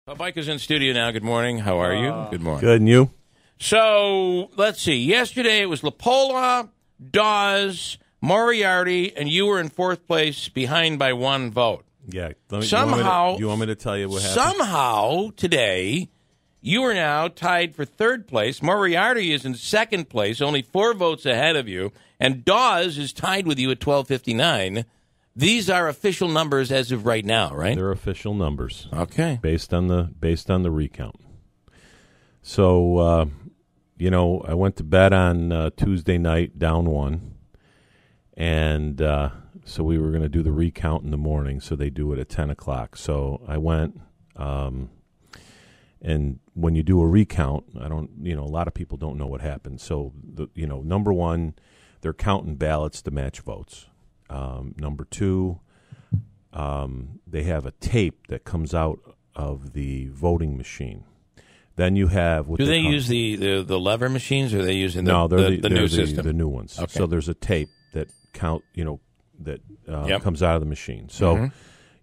Hobika's in studio now. Good morning. How are you? Good morning. Good, and you? So, let's see. Yesterday it was Lapola, Dawes, Moriarty, and you were in fourth place behind by one vote. Yeah. You want me to tell you what happened? Somehow, today, you are now tied for third place. Moriarty is in second place, only 4 votes ahead of you, and Dawes is tied with you at 1259. These are official numbers as of right now, right? They're official numbers. Okay. Based on the recount. So, I went to bed on Tuesday night down 1, and so we were going to do the recount in the morning. So they do it at 10 o'clock. So I went, and when you do a recount, a lot of people don't know what happens. So number one, they're counting ballots to match votes. Number 2, they have a tape that comes out of the voting machine. Then you have what do they use the lever machines, or are they using the new system? The new ones. Okay. So there's a tape that comes out of the machine. So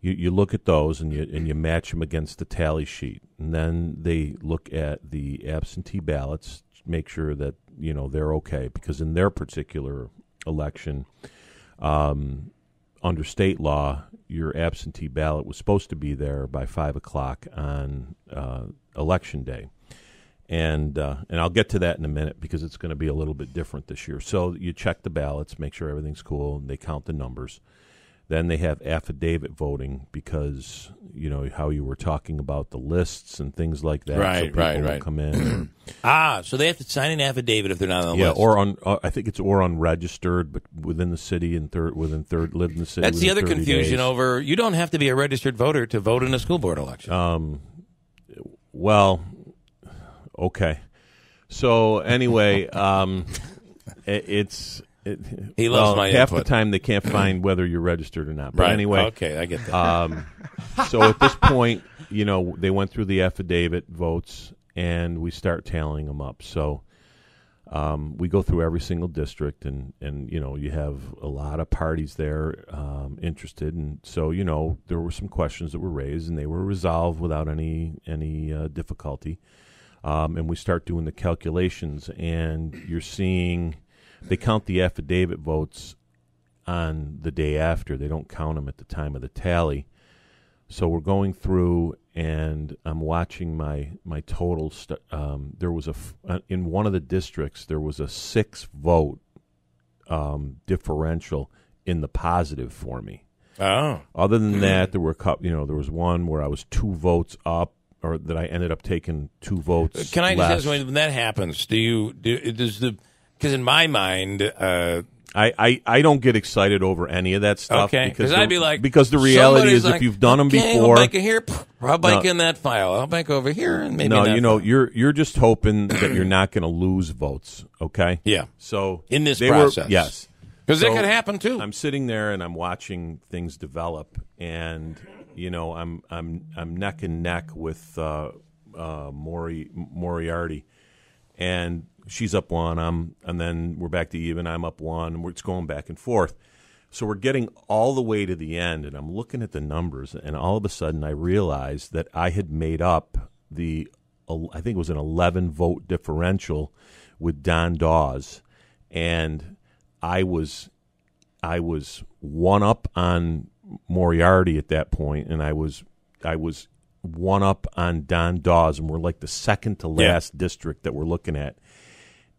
you look at those and you match them against the tally sheet, and then they look at the absentee ballots, make sure that they're okay, because in their particular election. Under state law, your absentee ballot was supposed to be there by 5 o'clock on election day, and I'll get to that in a minute because it's going to be a little bit different this year. So you check the ballots, make sure everything's cool, and they count the numbers. Then they have affidavit voting because how you were talking about the lists and things like that. Right, so people will come in. So they have to sign an affidavit if they're not on the list. Yeah, I think it's unregistered, but within the city and live in the city. That's the other 30 confusion days. over. You don't have to be a registered voter to vote in a school board election. Well, okay. So anyway, He loves my half input. the time they can't find whether you're registered or not. But right. anyway, Okay, I get that. So at this point, they went through the affidavit votes, and we start tallying them up. So we go through every single district, and you have a lot of parties there interested, and so there were some questions that were raised, and they were resolved without any difficulty. And we start doing the calculations, and you're seeing. They count the affidavit votes on the day after. They don't count them at the time of the tally. So we're going through, and I'm watching my totals. There was in one of the districts, there was a 6-vote differential in the positive for me. Oh. Other than that, there were there was one where I was 2 votes up, or that I ended up taking 2 votes. Can I less. just ask, when that happens, because in my mind, I don't get excited over any of that stuff. Okay, because I'd be like, because the reality is, if you've done them before, I'll bank it here, I'll bank in that file, I'll bank over here, and maybe you're just hoping that you're not going to lose votes. Okay, yeah. So in this process, yes, because it could happen too. I'm sitting there and I'm watching things develop, and I'm neck and neck with Moriarty, and she's up 1, and then we're back to even. I'm up 1, and it's going back and forth. So we're getting all the way to the end, and I'm looking at the numbers, and all of a sudden I realized that I had made up I think it was an 11-vote differential with Don Dawes, and I was 1 up on Moriarty at that point, and I was 1 up on Don Dawes, and we're like the second to last district that we're looking at.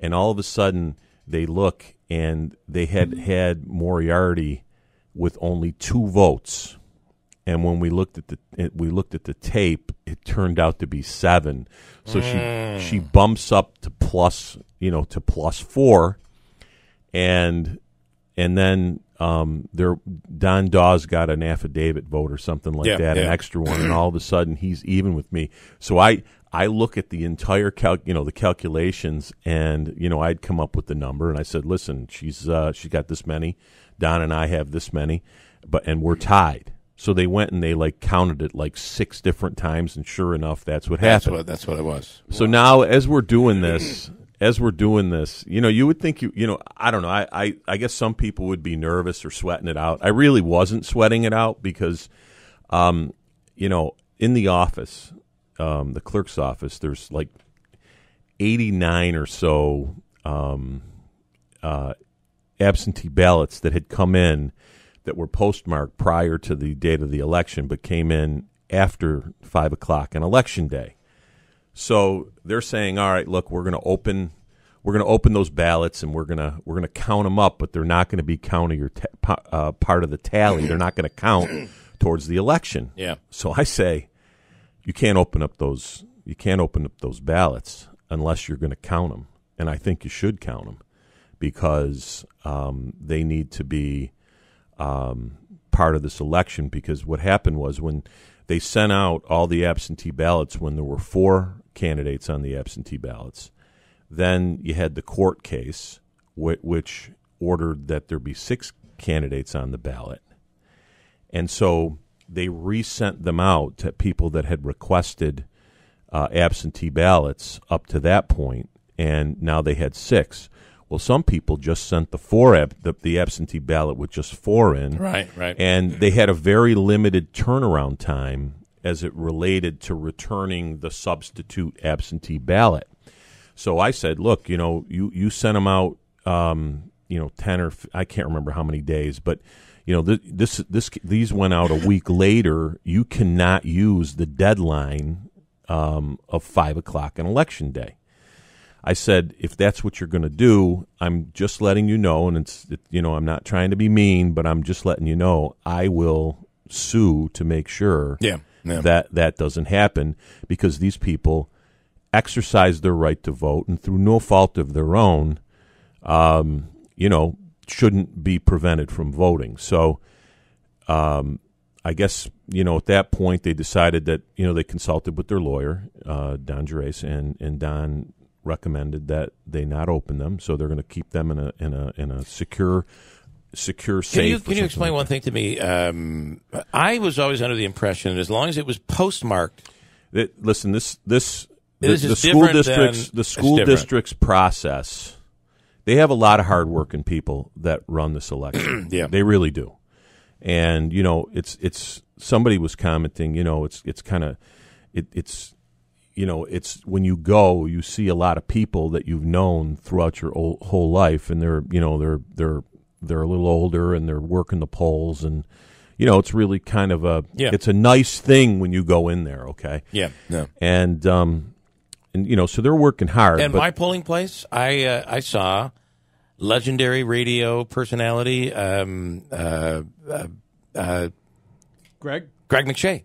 And all of a sudden, they look, and they had Moriarty with only 2 votes. And when we looked at the tape, it turned out to be 7. So she bumps up to plus 4, and then Don Dawes got an affidavit vote or something like that, an extra one, and all of a sudden he's even with me. So I look at the entire the calculations, and I'd come up with the number, and I said, listen, she's got this many, Don and I have this many, and we're tied. So they went and they counted it 6 different times, and sure enough, that's what happened. That's what it was. So now, as we're doing this, you would think I don't know. I guess some people would be nervous or sweating it out. I really wasn't sweating it out because, in the office, the clerk's office, there's like 89 or so absentee ballots that had come in that were postmarked prior to the date of the election, but came in after 5 o'clock on Election Day. So they're saying, all right, look, we're going to open those ballots and we're going to count them up, but they're not going to be counting or part of the tally. They're not going to count towards the election. Yeah. So I say, you can't open up those ballots unless you're going to count them, and I think you should count them because they need to be part of this election. Because what happened was when they sent out all the absentee ballots, when there were 4 candidates on the absentee ballots, then you had the court case, which ordered that there be 6 candidates on the ballot. And so they resent them out to people that had requested absentee ballots up to that point, and now they had 6. Well, some people just sent the absentee ballot with just 4 in. Right. And they had a very limited turnaround time as it related to returning the substitute absentee ballot. So I said, look, you sent them out, 10 or I can't remember how many days, but these went out a week later. You cannot use the deadline of 5 o'clock on Election Day. I said, if that's what you're going to do, I'm just letting you know, and I'm not trying to be mean, but I'm just letting you know, I will sue to make sure that doesn't happen, because these people exercise their right to vote, and through no fault of their own, shouldn't be prevented from voting. So I guess, at that point they decided that, they consulted with their lawyer, Don Gerace, and Don recommended that they not open them. So they're going to keep them in a secure, safe. Can you explain one thing to me? I was always under the impression that as long as it was postmarked. Listen, the school district's process. They have a lot of hardworking people that run this election. Yeah, they really do. And it's somebody was commenting. It's when you go, you see a lot of people that you've known throughout your whole life, and they're a little older and they're working the polls, and it's really kind of it's a nice thing when you go in there. Okay. Yeah. No. And so they're working hard. And my polling place, I saw legendary radio personality, Greg McShay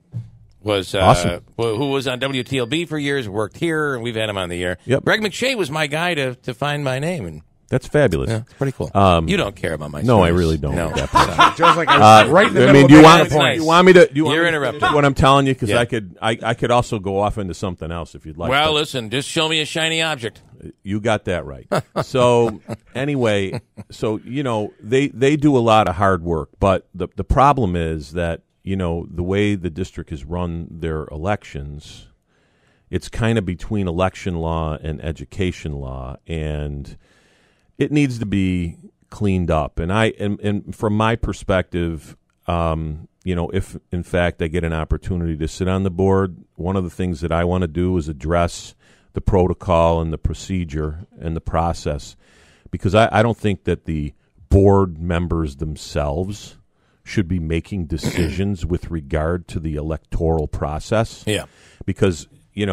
was awesome. Who was on WTLB for years, worked here, and we've had him on the air. Yep. Greg McShay was my guy to find my name, and that's fabulous. Yeah, it's pretty cool. You don't care about my no, stories. I really don't. No. At that point. Joe's like, I was right in the middle of do you the want me to? You're interrupted. What I'm telling you, because Yeah. I could also go off into something else if you'd like. Well, but listen, just show me a shiny object. you got that right. So anyway, they do a lot of hard work, but the problem is that the way the district has run their elections, it's kind of between election law and education law, and it needs to be cleaned up. And from my perspective, if in fact I get an opportunity to sit on the board, one of the things that I want to do is address the protocol and the procedure and the process, because I don't think that the board members themselves should be making decisions with regard to the electoral process. Yeah. Because, they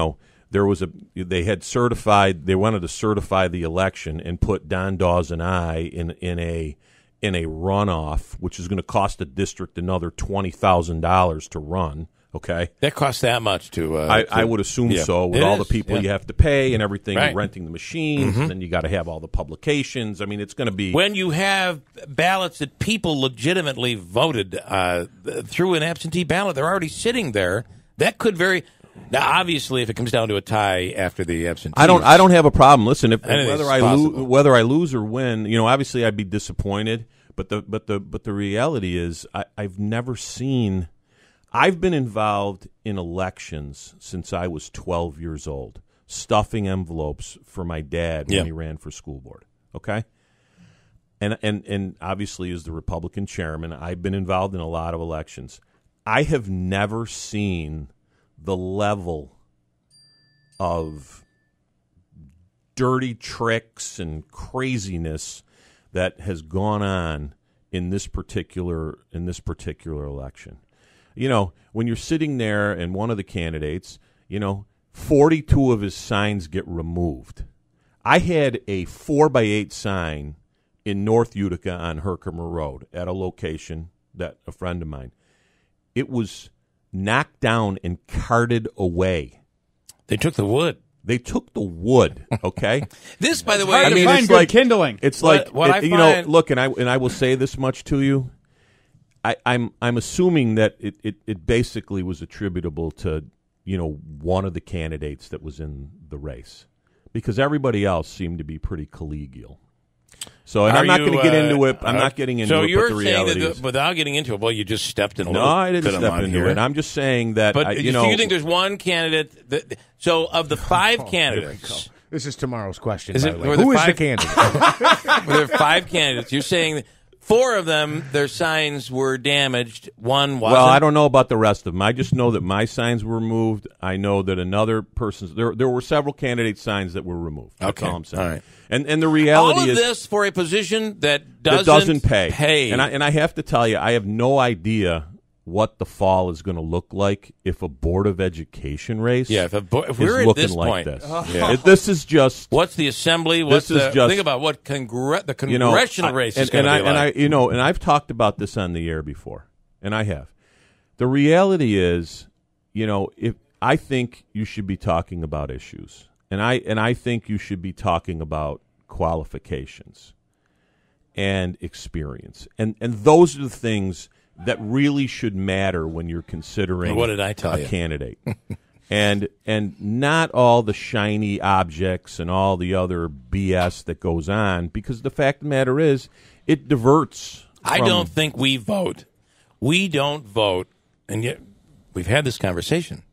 wanted to certify the election and put Don Dawes and I in a runoff, which is going to cost the district another $20,000 to run. Okay, that costs that much to. I would assume so, with all the people you have to pay and everything, Right. You're renting the machines, and then you got to have all the publications. I mean, it's going to be When you have ballots that people legitimately voted through an absentee ballot, they're already sitting there. That could vary. Now, obviously, if it comes down to a tie after the absentee, I don't have a problem. Listen, Anything's whether I lose or win, obviously I'd be disappointed. But the reality is, I've never seen. I've been involved in elections since I was 12 years old, stuffing envelopes for my dad when he ran for school board. Okay, and obviously as the Republican chairman, I've been involved in a lot of elections. I have never seen the level of dirty tricks and craziness that has gone on in this particular election. You know, when you're sitting there and one of the candidates, 42 of his signs get removed. I had a 4x8 sign in North Utica on Herkimer Road at a location that a friend of mine. It was knocked down and carted away. They took the wood. They took the wood. Okay. This, by the way, it's good like kindling. It's like what I find, look, and I will say this much to you. I'm assuming that it basically was attributable to one of the candidates that was in the race, because everybody else seemed to be pretty collegial. So, and I'm not going to get into it. I'm not getting into it. So you're but the saying reality that is, without getting into it, well, you just stepped in a no, little. I didn't step into here. it. I'm just saying that. But so you think there's one candidate that? So of the 5 candidates, This is tomorrow's question. Is by it- the way. were there Who is the 5 candidate? there are 5 candidates. You're saying that 4 of them, their signs were damaged. One wasn't. Well, I don't know about the rest of them. I just know that my signs were removed. I know that another person's. There were several candidate signs that were removed. That's Okay. all I'm saying. All right. And the reality all of is this for a position that that doesn't pay. And I have to tell you, I have no idea what the fall is going to look like if a Board of Education race Yeah, if is we're at looking this like point, this. This is just what's the assembly? What's This is the just- think about what the congressional race is going to be like? and I've talked about this on the air before, and I have. The reality is, if I think you should be talking about issues, and I think you should be talking about qualifications and experience, and those are the things that really should matter when you're considering What did I tell a you? candidate. And not all the shiny objects and all the other BS that goes on, because the fact of the matter is, it diverts. I from- don't think we vote. We don't vote, and yet we've had this conversation.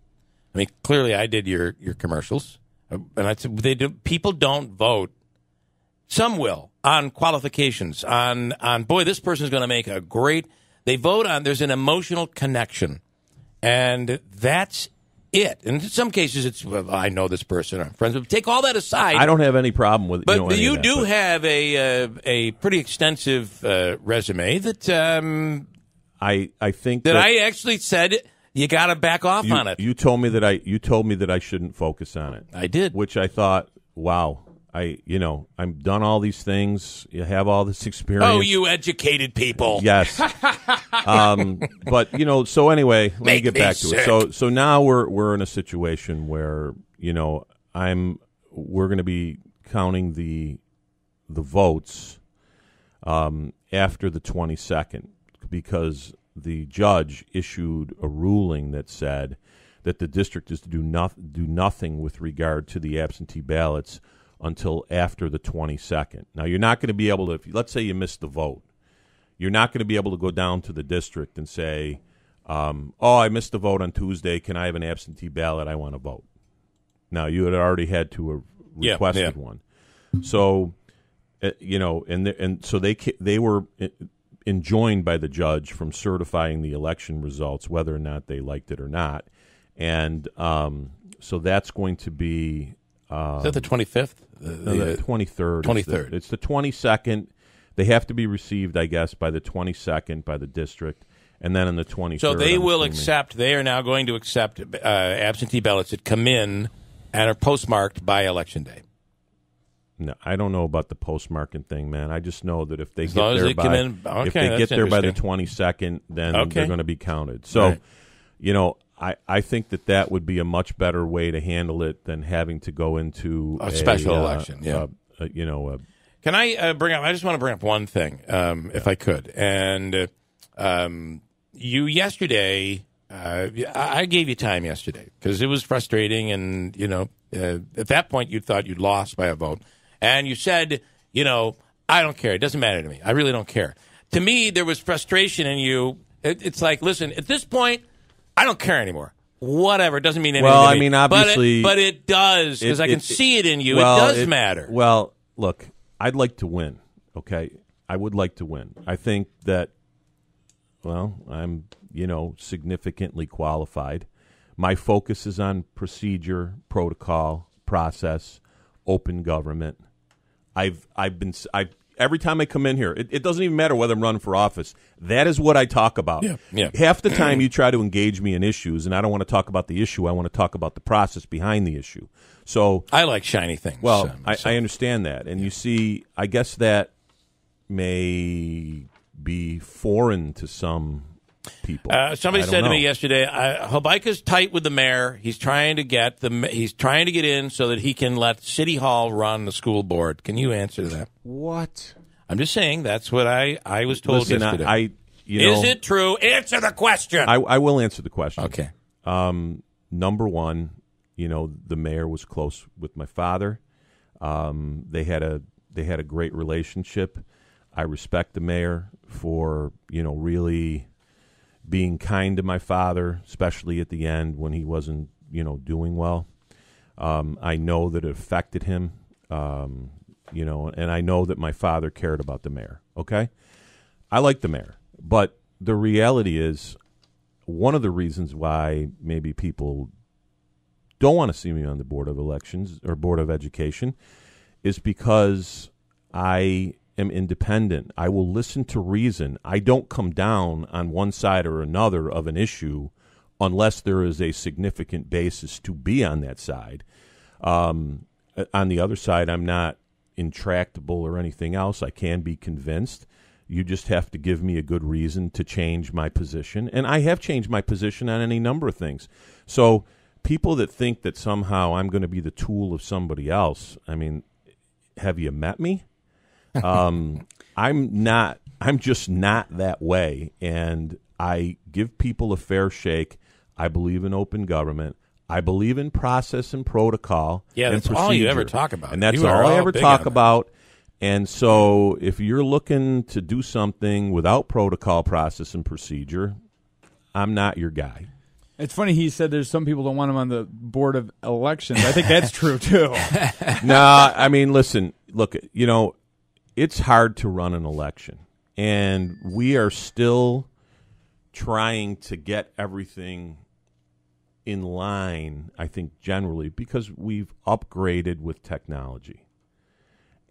I mean, clearly, I did your commercials, and I said people don't vote. Some will on qualifications. On boy, this person's going to make a great. They vote on. There's an emotional connection, and that's it. And in some cases, it's well, I know this person. I'm friends with. Take all that aside. I don't have any problem with. But any you of that, do but- have a pretty extensive resume that I think that I actually said you got to back off you, on it. You told me that I shouldn't focus on it. I did. Which I thought, wow. I've done all these things. You have all this experience. Oh, you educated people. Yes. But so anyway, let me Make get me back to sick. it. So now we're in a situation where we're going to be counting the votes after the 22nd, because the judge issued a ruling that said that the district is to do nothing with regard to the absentee ballots until after the 22nd. Now, you're not going to be able to, let's say you missed the vote, you're not going to be able to go down to the district and say, I missed the vote on Tuesday. Can I have an absentee ballot? I want to vote. Now, you had already had to have requested one. So, and so they were enjoined by the judge from certifying the election results, whether or not they liked it or not. And so that's going to be... Is that the 25th? The 23rd. 23rd. It's the 22nd. They have to be received, I guess, by the 22nd by the district, and then on the 23rd. So they I'm will assuming. accept. They are now going to accept absentee ballots that come in and are postmarked by Election Day. No, I don't know about the postmarking thing, man. I just know that if they As get long as there they by come in, okay, if they that's get there by the interesting. 22nd, then Okay. they're going to be counted. So, Right. I think that would be a much better way to handle it than having to go into A special election, yeah. Can I bring up? I just want to bring up one thing, if I could. And you yesterday, I gave you time yesterday because it was frustrating, and at that point you thought you'd lost by a vote, and you said, I don't care. It doesn't matter to me. I really don't care. To me, there was frustration in you. It's like, listen, at this point, I don't care anymore. Whatever. It doesn't mean anything Well, to I me. mean, obviously... But it does, because I can see it in you. It does matter. Well, look, I'd like to win, okay? I would like to win. I think that, I'm, significantly qualified. My focus is on procedure, protocol, process, open government. Every time I come in here, it doesn't even matter whether I'm running for office. That is what I talk about. Yeah. Half the time you try to engage me in issues, and I don't want to talk about the issue. I want to talk about the process behind the issue. So I like shiny things. Well, I understand that. And you see, I guess that may be foreign to some people. Somebody said to me yesterday, Hobika's tight with the mayor. He's trying to get in so that he can let City Hall run the school board. Can you answer that? What? I'm just saying that's what I was told yesterday. Is it true? Answer the question. I will answer the question. Okay. Number one, the mayor was close with my father. They had a great relationship. I respect the mayor for really being kind to my father, especially at the end when he wasn't doing well. I know that it affected him. And I know that my father cared about the mayor. Okay, I like the mayor, but the reality is, one of the reasons why maybe people don't want to see me on the Board of Elections or Board of Education is because I am independent. I will listen to reason. I don't come down on one side or another of an issue unless there is a significant basis to be on that side. On the other side, I'm not intractable or anything else. I can be convinced. You just have to give me a good reason to change my position. And I have changed my position on any number of things. So people that think that somehow I'm going to be the tool of somebody else, I mean, have you met me? I'm just not that way. And I give people a fair shake. I believe in open government. I believe in process and protocol. Yeah, that's all you ever talk about. And that's all I ever talk about. And so if you're looking to do something without protocol, process, and procedure, I'm not your guy. It's funny he said there's some people don't want him on the Board of Elections. I think that's true, too. No, I mean, listen, look, it's hard to run an election. And we are still trying to get everything in line, I think, generally, because we've upgraded with technology.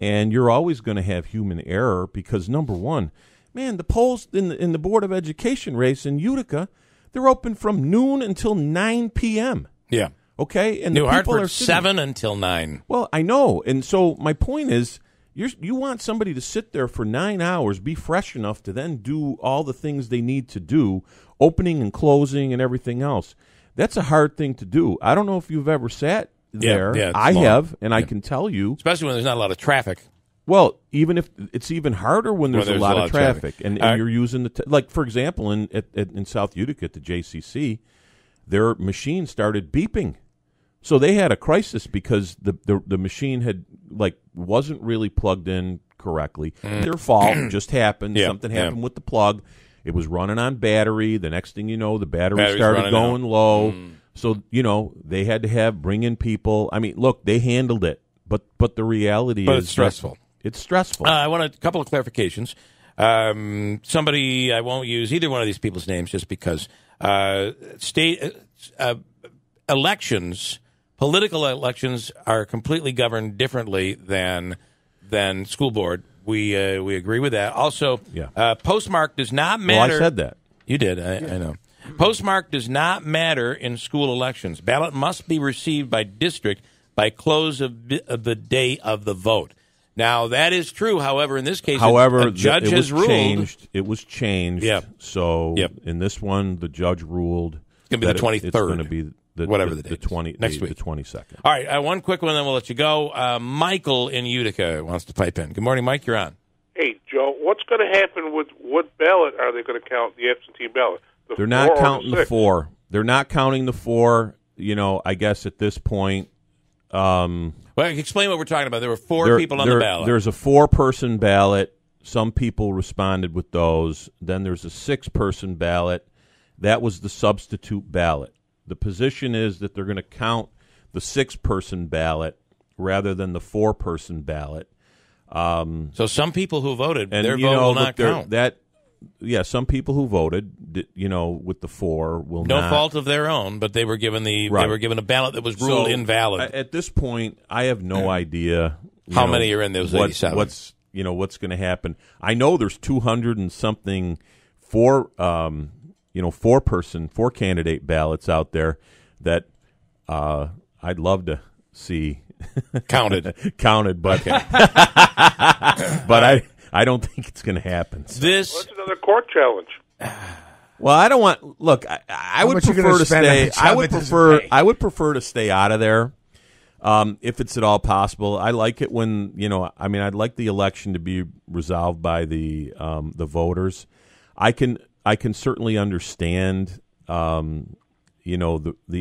And you're always going to have human error because, number one, man, the polls in the Board of Education race in Utica, they're open from noon until 9 p.m. Yeah. Okay? And New the people Hartford, are 7 until 9. Well, I know. And so my point is, you want somebody to sit there for 9 hours, be fresh enough to then do all the things they need to do, opening and closing and everything else. That's a hard thing to do. I don't know if you've ever sat there. Yeah, I have, and I can tell you. Especially when there's not a lot of traffic. Well, even if it's even harder when there's a lot of traffic. And you're using like, for example, in South Utica at the JCC, their machine started beeping. So they had a crisis because the machine had wasn't really plugged in correctly. Their fault just happened. Something happened with the plug. It was running on battery. The next thing you know, the battery started going low. So, they had to bring in people. I mean, look, they handled it. But the reality is it's stressful. It's stressful. I want a couple of clarifications. Somebody, I won't use either one of these people's names just because. State elections, political elections are completely governed differently than school board. We agree with that. Also, postmark does not matter. Well, I said that. You did. I know. Postmark does not matter in school elections. Ballot must be received by district by close of the day of the vote. Now, that is true. However, in this case, a judge has ruled. It was changed. Yeah. So in this one, the judge ruled it's going to be the 23rd. It's going to be whatever the date next week. The 22nd. All right, one quick one, then we'll let you go. Michael in Utica wants to pipe in. Good morning, Mike. You're on. Hey, Joe, what's going to happen with what ballot are they going to count, the absentee ballot? They're not counting the 4. They're not counting the 4, I guess at this point. Well, explain what we're talking about. There were 4 people on the ballot. There's a 4-person ballot. Some people responded with those. Then there's a 6-person ballot. That was the substitute ballot. The position is that they're going to count the 6-person ballot rather than the 4-person ballot. So some people who voted, their vote will not count. some people who voted, with the 4 will no not. fault of their own, but they were given they were given a ballot that was ruled invalid. At this point, I have no idea how many are in those 87. What's going to happen. I know there's 200 and something four candidate ballots out there that I'd love to see counted, but but I don't think it's going to happen. That's another court challenge. Well, I don't want. Look, I would prefer to stay. I would prefer to stay out of there, if it's at all possible. I like it when I'd like the election to be resolved by the voters. I can certainly understand, the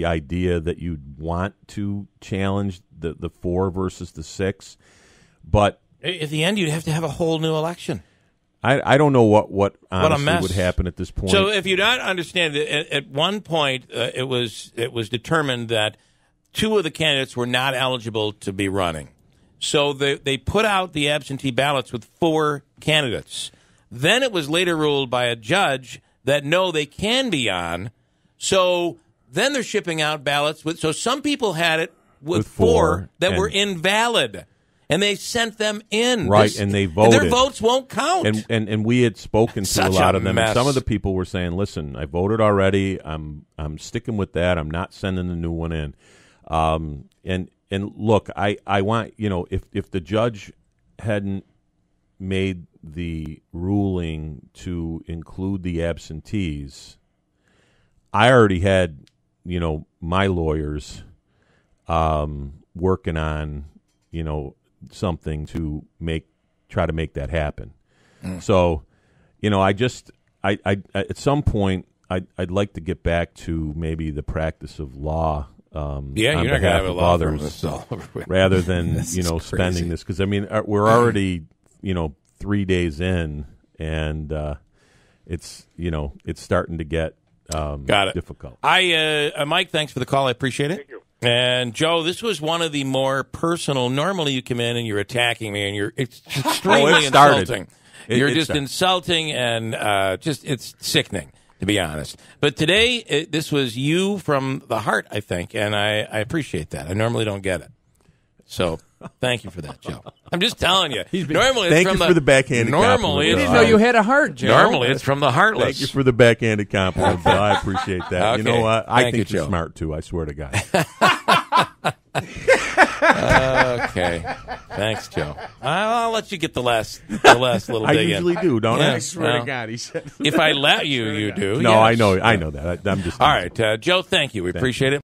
idea that you'd want to challenge the 4 versus the 6, but at the end, you'd have to have a whole new election. I don't know what honestly a mess would happen at this point. So if you don't understand it, at one point it was determined that 2 of the candidates were not eligible to be running. So they put out the absentee ballots with 4 candidates. Then it was later ruled by a judge that no, they can be on. So then they're shipping out ballots so some people had it with 4 that were invalid. And they sent them in. Right, and they voted. And their votes won't count. And we had spoken to a lot of them. And some of the people were saying, listen, I voted already. I'm sticking with that. I'm not sending the new one in. And look, I want, if the judge hadn't made the ruling to include the absentees, I already had, my lawyers working on, something to try to make that happen. So, I at some point I'd like to get back to maybe the practice of law. You're not going to have a law firm rather than spending this, because we're already 3 days in, and it's starting to get difficult. Mike, thanks for the call. I appreciate it. Thank you. And Joe, this was one of the more personal. Normally, you come in and you're attacking me, and it's extremely insulting. You're just insulting, and it's sickening, to be honest. But today, this was you from the heart, I think, and I appreciate that. I normally don't get it. So thank you for that, Joe. I'm just telling you. Normally, thank you for the backhanded compliment. Normally, I didn't know you had a heart, Joe. Normally, it's from the heartless. Thank you for the backhanded compliment, Bill. I appreciate that. Okay. You know what? I think you're Joe. smart, too. I swear to God. Okay. Thanks, Joe. I'll let you get the last little I dig usually in. do, don't Yeah. I? I swear to God, he said. If I let you, you do. No, yes. I know that. I'm just All right, Joe, thank you. We appreciate it.